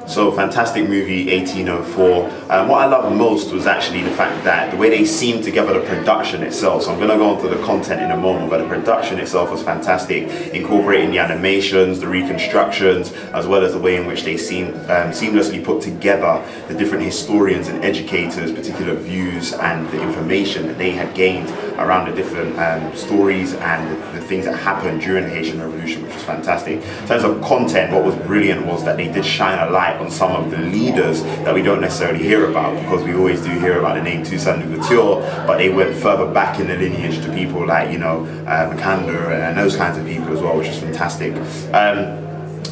So fantastic movie, 1804. What I loved most was actually the fact that the way they seamed together the production itself. So I'm going to go into the content in a moment, but the production itself was fantastic, incorporating the animations, the reconstructions, as well as the way in which they seamlessly put together the different historians and educators' particular views and the information that they had gained around the different stories and the things that happened during the Haitian Revolution, which was fantastic. In terms of content, what was brilliant was that they did shine a light on some of the leaders that we don't necessarily hear about, because we always do hear about the name Toussaint Louverture, but they went further back in the lineage to people like, you know, Macanda and those kinds of people as well, which is fantastic.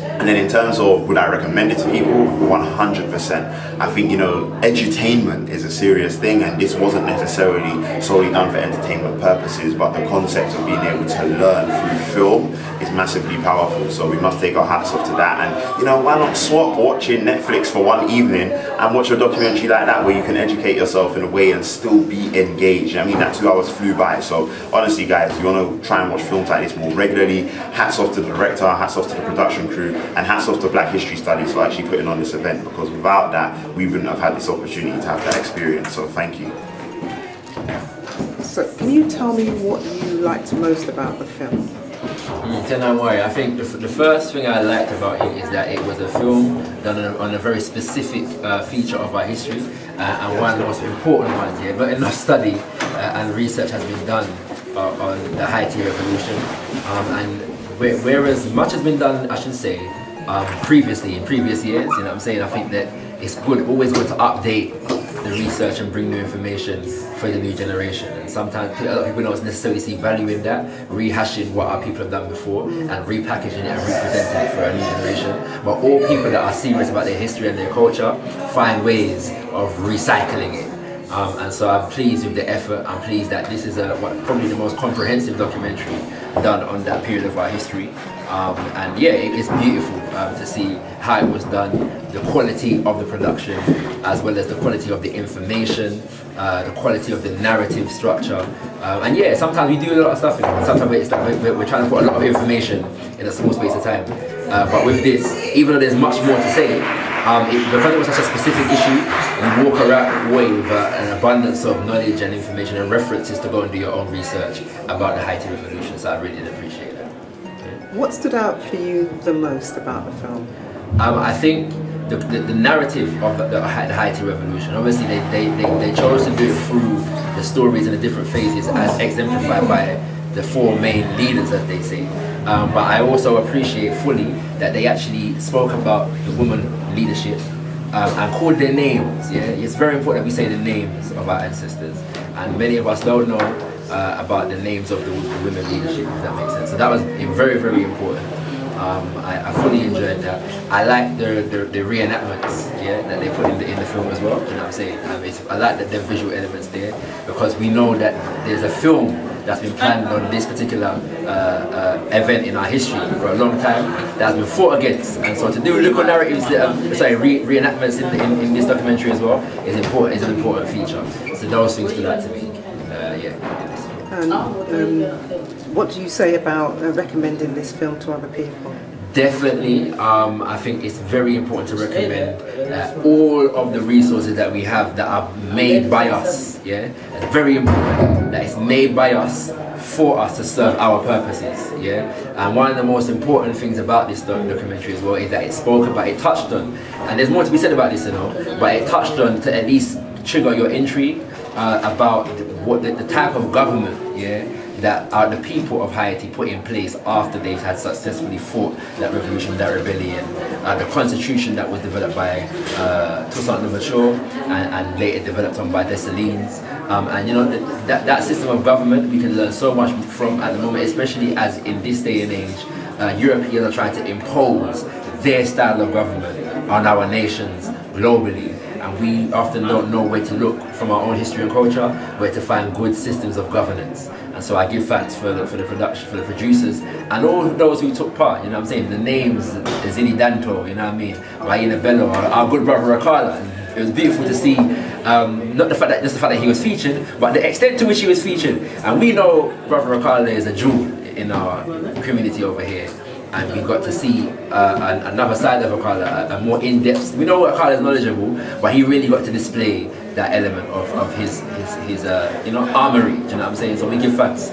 And then in terms of would I recommend it to people, 100%. I think, you know, edutainment is a serious thing, and this wasn't necessarily solely done for entertainment purposes, but the concept of being able to learn through film is massively powerful. So we must take our hats off to that. And, you know, why not swap watching Netflix for one evening and watch a documentary like that where you can educate yourself in a way and still be engaged. I mean, that 2 hours flew by. So honestly, guys, you want to try and watch films like this more regularly. Hats off to the director, hats off to the production crew, and hats off to Black History Studies for actually putting on this event, because without that we wouldn't have had this opportunity to have that experience. So thank you. So can you tell me what you liked most about the film? Don't worry, I think the first thing I liked about it is that it was a film done on a very specific feature of our history, and one of the most important ones here. But enough study and research has been done on the Haiti Revolution, and whereas much has been done, I should say, previously, in previous years, you know what I'm saying, I think that it's always good to update the research and bring new information for the new generation. And sometimes a lot of people don't necessarily see value in that, rehashing what our people have done before and repackaging it and representing it for a new generation. But all people that are serious about their history and their culture find ways of recycling it. And so I'm pleased with the effort. I'm pleased that this is probably the most comprehensive documentary done on that period of our history. And yeah, it's beautiful to see how it was done, the quality of the production, as well as the quality of the information, the quality of the narrative structure. And yeah, sometimes we do a lot of stuff, sometimes we're trying to put a lot of information in a small space of time. But with this, even though there's much more to say, because it was such a specific issue, you walk away with an abundance of knowledge and information and references to go and do your own research about the Haiti Revolution. So I really did appreciate that. What stood out for you the most about the film? I think the narrative of the Haiti Revolution. Obviously, they chose to do it through the stories and the different phases as exemplified by the 4 main leaders, as they say. But I also appreciate fully that they actually spoke about the woman leadership and called their names. Yeah, it's very important that we say the names of our ancestors, and many of us don't know about the names of the women leadership, if that makes sense. So that was very, very important. I fully enjoyed that. I like the reenactments, yeah, that they put in the film as well. You know what I'm saying? I like the visual elements there, because we know that there's a film that's been planned on this particular event in our history for a long time that has been fought against, and so to do local narratives, reenactments in this documentary as well is important. Is an important feature. So those things stood out to me. What do you say about recommending this film to other people? Definitely, I think it's very important to recommend all of the resources that we have that are made by us. Yeah, it's very important that it's made by us for us to serve our purposes. Yeah, and one of the most important things about this documentary as well is that it touched on, and there's more to be said about this, you know, but it touched on to at least trigger your intrigue about what the type of government, yeah, that the people of Haiti put in place after they had successfully fought that revolution, that rebellion, the constitution that was developed by Toussaint Louverture and later developed on by Dessalines. And you know, that system of government we can learn so much from at the moment, especially as in this day and age, Europeans are trying to impose their style of government on our nations globally. And we often don't know where to look from our own history and culture, where to find good systems of governance. And so I give thanks for the production, for the producers, and all those who took part. You know what I'm saying? The names, Zini Danto, you know what I mean? Raina Bello, our good brother Akala. And it was beautiful to see, not just the fact that he was featured, but the extent to which he was featured. And we know brother Akala is a jewel in our community over here. and we got to see another side of Akala, a more in-depth. We know Akala is knowledgeable, but he really got to display that element of his armory. Do you know what I'm saying? So we give thanks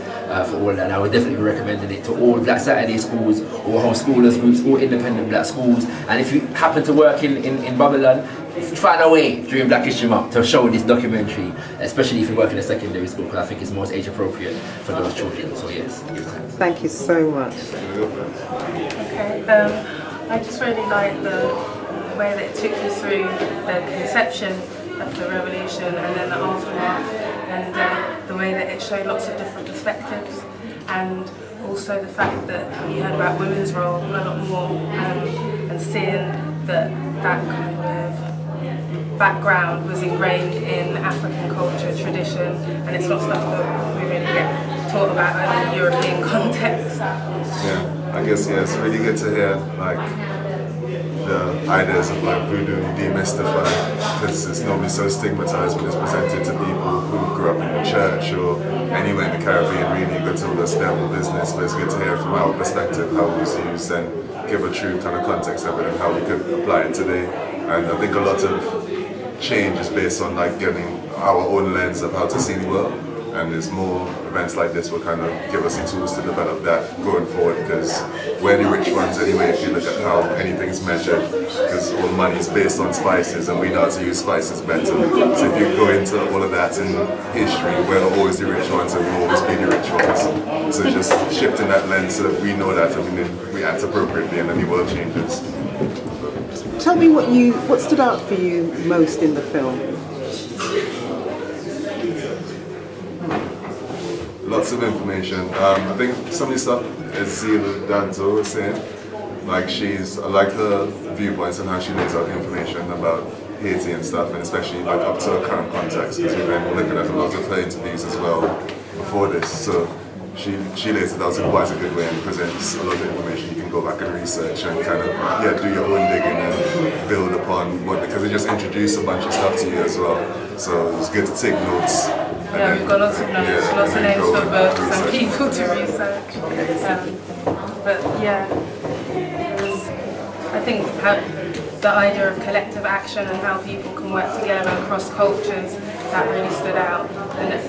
for all that. And I would definitely be recommending it to all Black Saturday schools, all homeschoolers groups, all independent Black schools. And if you happen to work in Babylon, find a way during Black History Month to show this documentary, especially if you work in a secondary school, because I think it's most age appropriate for those children. So yes, give thanks. Thank you so much. Okay, I just really like the way that it took you through the conception of the revolution and then the aftermath, and the way that it showed lots of different perspectives, and also the fact that you heard about women's role a lot more, and seeing that kind of background was ingrained in African culture, tradition, and it's not stuff that we really get taught about in a European context. Yeah, I guess it's really good to hear like the ideas of like voodoo demystified, because it's normally so stigmatized when it's presented to people who grew up in the church or anywhere in the Caribbean. Really good to all this devil business, but it's good to hear from our perspective how it was used and give a true kind of context of it and how we could apply it today. And I think a lot of change is based on like getting our own lens of how to see the world, and there's more events like this will kind of give us the tools to develop that going forward, because we're the rich ones anyway if you look at how anything's measured, because all money is based on spices and we know how to use spices better. So if you go into all of that in history, we're always the rich ones and we'll always be the rich ones. So just shifting that lens so that we know that and we act appropriately and then the world changes. Tell me what stood out for you most in the film. Lots of information. I think some of the stuff as Zila Danzo was saying, like I like her viewpoints and how she lays out the information about Haiti and stuff, and especially like up to her current context, because we've been looking at a lot of her interviews as well before this. So she lays it out in quite a good way and presents a lot of information you can go back and research and kind of do your own digging and build upon what, because it just introduced a bunch of stuff to you as well. So it's good to take notes. Yeah, we've got lots of notes, lots of names for books and people to research. But yeah, I think the idea of collective action and how people can work together across cultures, that really stood out. And as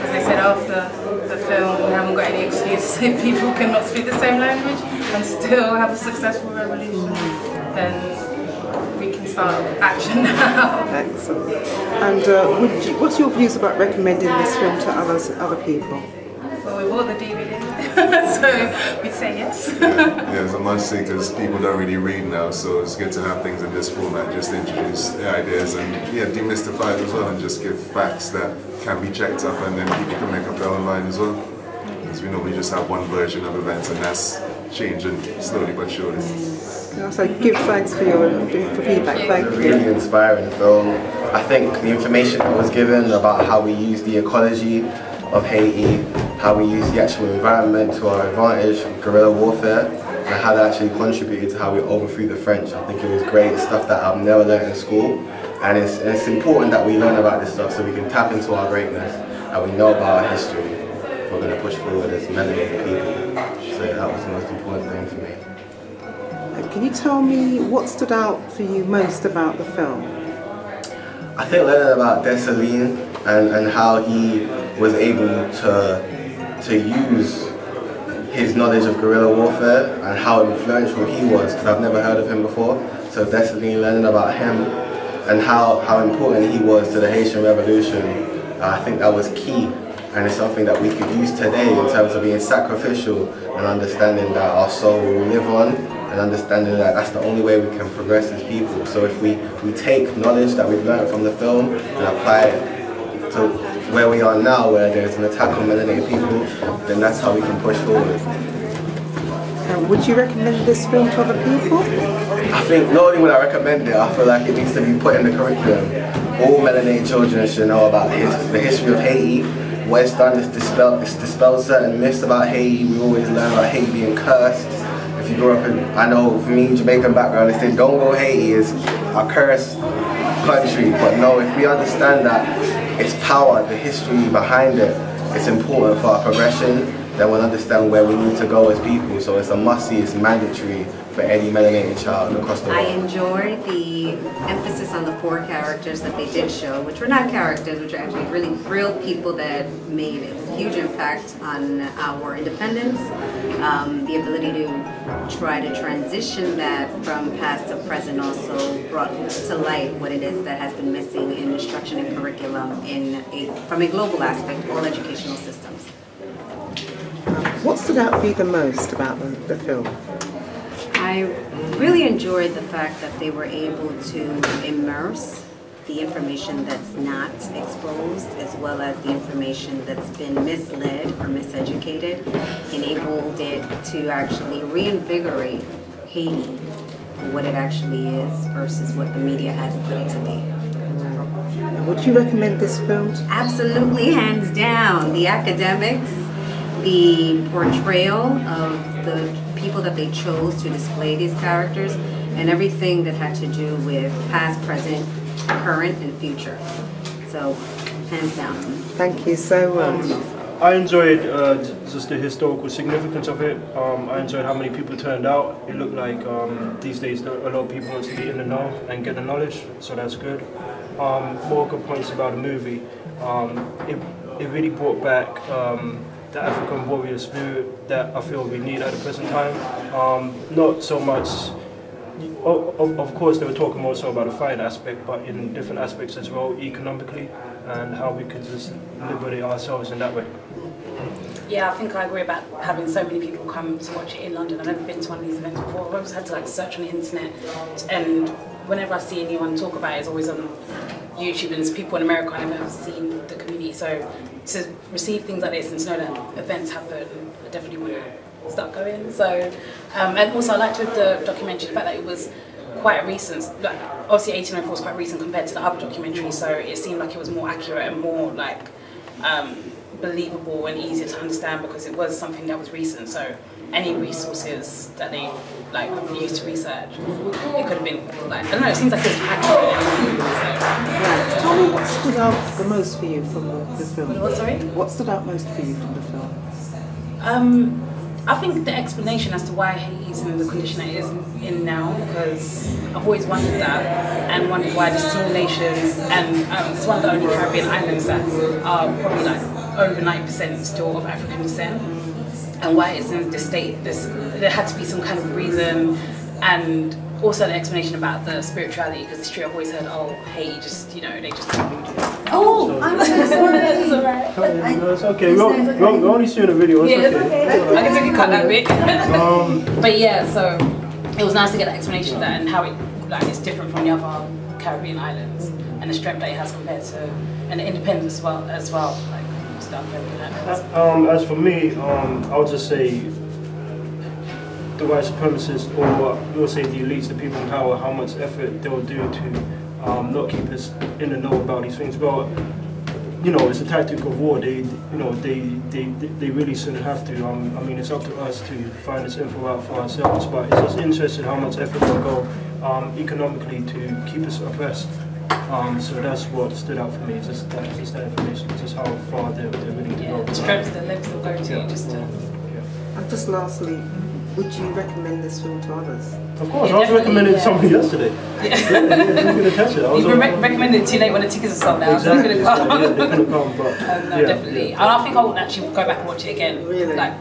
I said after the film, we haven't got any excuse if people cannot speak the same language and still have a successful revolution, then we can start action now. Excellent. And what's your views about recommending this film to other people? Well, we bought the DVD, so we'd say yes. Yeah, it's a must-see because people don't really read now, so it's good to have things in this format, just to introduce the ideas and demystify it as well, and just give facts that can be checked up and then people can make up their own mind as well. Because we normally just have one version of events and that's changing slowly but surely. So give thanks for your feedback. Thank you. Really inspiring film. I think the information that was given about how we use the ecology of Haiti, how we use the actual environment to our advantage, guerrilla warfare, and how that actually contributed to how we overthrew the French. I think it was great, stuff that I've never learned in school, and it's important that we learn about this stuff so we can tap into our greatness and we know about our history. We're going to push forward as melanated people. So that was the most important thing for me. Can you tell me what stood out for you most about the film? I think learning about Dessalines and how he was able to use his knowledge of guerrilla warfare and how influential he was, because I've never heard of him before. So Dessalines, learning about him and how important he was to the Haitian Revolution, I think that was key. And it's something that we could use today in terms of being sacrificial and understanding that our soul will live on, and understanding that that's the only way we can progress as people. So if we take knowledge that we've learned from the film and apply it to where we are now, where there's an attack on melanated people, then that's how we can push forward. Would you recommend this film to other people? I think not only would I recommend it, I feel like it needs to be put in the curriculum. All melanated children should know about the history of Haiti. What it's done is dispelled certain myths about Haiti. We always learn about Haiti being cursed. If you grew up in, I know for me, Jamaican background, they say don't go Haiti is a cursed country. But no, if we understand that its power, the history behind it, it's important for our progression then we'll understand where we need to go as people. So it's a must-see, it's mandatory for any melanated child across the world. I enjoyed the emphasis on the 4 characters that they did show, which were not characters, which are actually really real people that made a huge impact on our independence. The ability to try to transition that from past to present also brought to light what it is that has been missing in instruction and curriculum from a global aspect, all educational systems. What stood out for you the most about the film? I really enjoyed the fact that they were able to immerse the information that's not exposed, as well as the information that's been misled or miseducated, enabled it to actually reinvigorate Haiti for what it actually is versus what the media has put it to be. Would you recommend this film? Absolutely, hands down. The academics, the portrayal of the people that they chose to display these characters, and everything that had to do with past, present, current, and future. So, hands down. Thank you so much. I enjoyed just the historical significance of it. I enjoyed how many people turned out. It looked like these days a lot of people want to be in the know and get the knowledge, so that's good. More good points about the movie. It really brought back the African warrior spirit that I feel we need at the present time. Not so much, of course they were talking more so about the fight aspect, but in different aspects as well, economically, and how we could just liberate ourselves in that way. Yeah, I think I agree about having so many people come to watch it in London. I've never been to one of these events before. I've always had to search on the internet, and whenever I see anyone talk about it, it's always on YouTube, and it's people in America I've never seen the community. So to receive things like this and to know that events happen, I definitely want to start going. So, and also I liked with the documentary the fact that it was quite recent. Like, obviously 1804 is quite recent compared to the other documentaries, so it seemed like it was more accurate and more believable and easier to understand because it was something that was recent. So any resources that they used to research, it could have been I don't know. It seems like it was accurate. Right. Tell me what stood out the most for you from the film. What, sorry? What stood out most for you from the film? I think the explanation as to why Haiti's in the condition that it is in now, because I've always wondered that and wondered why this small nation, and it's one of the only Caribbean islands that are probably over 90% still of African descent, and why it's in this state. There had to be some kind of reason, and also an explanation about the spirituality, because it's true, I've always heard, oh, Haiti just, they just do voodoo. Oh, I'm so sorry. It's alright. No, it's okay. We're only seeing the video. It's okay. I guess I can cut that bit. But yeah, so it was nice to get that explanation of that and how it's different from the other Caribbean islands and the strength that it has compared to, and the independence as well. Stuff as for me, I would just say the white supremacists, or we'll say the elites, the people in power, how much effort they'll do to not keep us in the know about these things. But it's a tactic of war. They really shouldn't have to. I mean, it's up to us to find this info out for ourselves. But it's just interesting how much effort they'll go economically to keep us oppressed. So that's what stood out for me. Just that information, just how far they're willing to go. The strength that lengths they'll go to just to. And just lastly, would you recommend this film to others? Of course, I was recommending something yesterday. You recommended it too late when the tickets are sold out. Exactly. So they couldn't come, but no, definitely. And I think I would actually go back and watch it again,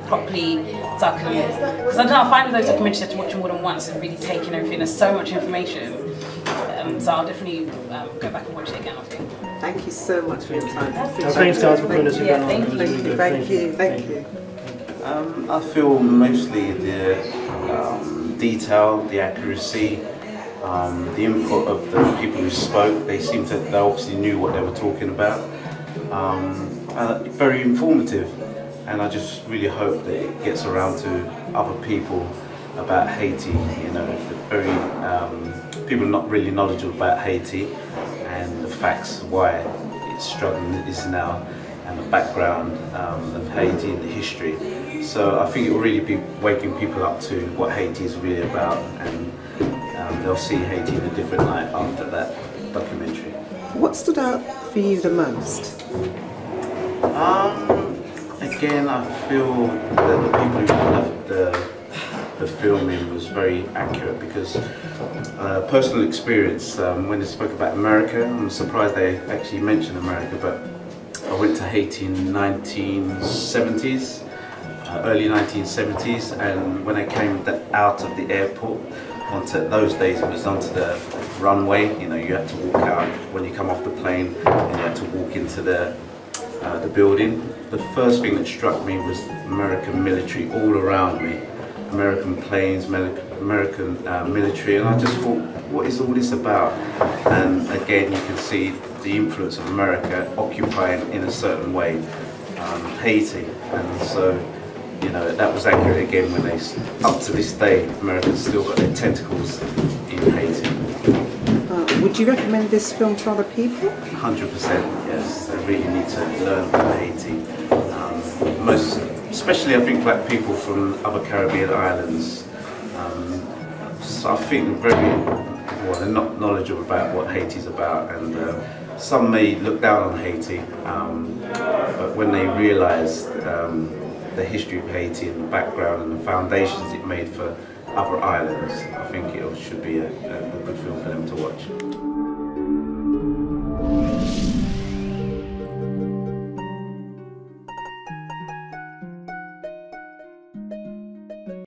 properly, so I can. Because I don't know, I find those documentaries you have to watch them more than once and really take in everything. There's so much information. So I'll definitely go back and watch it again, I think. Thank you so much for your time. Thanks guys for putting this event on. Thank you. I feel mostly the detail, the accuracy, the input of the people who spoke. They obviously knew what they were talking about. Very informative, and I just really hope that it gets around to other people about Haiti. People not really knowledgeable about Haiti and the facts why it's struggling is now, and the background of Haiti and the history. So I think it will really be waking people up to what Haiti is really about, and they'll see Haiti in a different light after that documentary. What stood out for you the most? Again, I feel that the people who left the filming was very accurate because personal experience, when they spoke about America, I'm surprised they actually mentioned America, but I went to Haiti in the 1970s, early 1970s, and when I came out of the airport, onto those days it was onto the runway. You know, you had to walk out when you come off the plane, and you had to walk into the building. The first thing that struck me was American military all around me, American planes, American military, and I just thought, what is all this about? And again, you can see the influence of America occupying in a certain way Haiti, and so, you know, that was accurate again when they, up to this day, America's still got their tentacles in Haiti. Would you recommend this film to other people? 100%, yes. They really need to learn from Haiti. Especially I think black people from other Caribbean islands. So I think they're not knowledgeable about what Haiti's about, and some may look down on Haiti, but when they realise the history of Haiti and the background and the foundations it made for other islands, I think it should be a good film for them to watch.